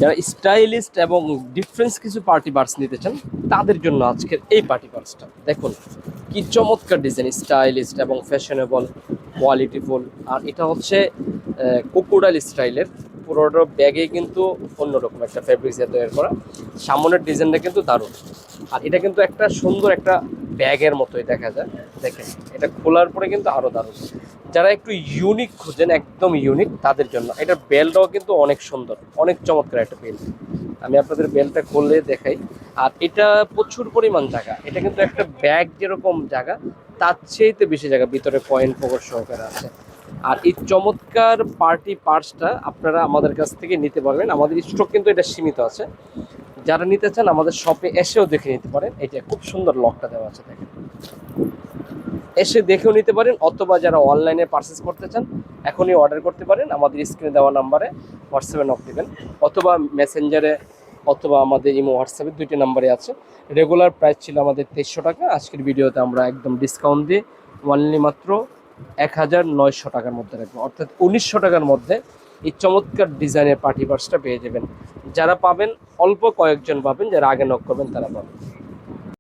যারা স্টাইলিস্ট এবং ডিফারেন্স কিছু পার্টি পার্স নিতে চান তাদের জন্য আজকের এই পার্টি পার্সটা দেখুন, কি চমৎকার ডিজাইন, স্টাইলিস্ট এবং ফ্যাশনেবল, কোয়ালিটিফুল। আর এটা হচ্ছে কোকোডাইল স্টাইলের, পুরোটা ব্যাগে কিন্তু অন্যরকম একটা ফেব্রিক্স দিয়ে তৈরি করা। সামনের ডিজাইনটা কিন্তু দারুণ, আর এটা কিন্তু একটা সুন্দর একটা ব্যাগের মতোই দেখা যায়। দেখেন এটা খোলার পরে কিন্তু আরও দারুণ। যারা একটু ইউনিক খুঁজেন, একদম ইউনিক, তাদের জন্য এটার বেলটাও কিন্তু অনেক সুন্দর, অনেক চমৎকার একটা বেল। আমি আপনাদের বেলটা খুললে দেখাই। আর এটা প্রচুর পরিমাণ জায়গা, এটা কিন্তু একটা ব্যাগ যেরকম জায়গা তার চেয়েতে বেশি জায়গা ভিতরে কয়েন পকেট সহকারে আছে। আর এই চমৎকার পার্টি পার্সটা আপনারা আমাদের কাছ থেকে নিতে পারবেন। আমাদের স্টক কিন্তু এটা সীমিত আছে, যারা নিতে চান আমাদের শপে এসেও দেখে নিতে পারেন। এটা খুব সুন্দর লকটা দেওয়া আছে, দেখেন এসে দেখেও নিতে পারেন, অথবা যারা অনলাইনে পারচেস করতে চান এখনই অর্ডার করতে পারেন। আমাদের স্ক্রিনে দেওয়া নাম্বারে হোয়াটসঅ্যাপে নক দেবেন, অথবা মেসেঞ্জারে, অথবা আমাদের ইমো হোয়াটসঅ্যাপে, দুইটি নাম্বারে আছে। রেগুলার প্রাইস ছিল আমাদের 2300 টাকা, আজকের ভিডিওতে আমরা একদম ডিসকাউন্ট দিয়ে অনলি মাত্র 1900 টাকার মধ্যে রাখবো, অর্থাৎ 1900 টাকার মধ্যে এই চমৎকার ডিজাইনের পার্টি পার্সটা পেয়ে যাবেন। যারা পাবেন অল্প কয়েকজন পাবেন, যারা আগে নক করবেন তারা পাবেন।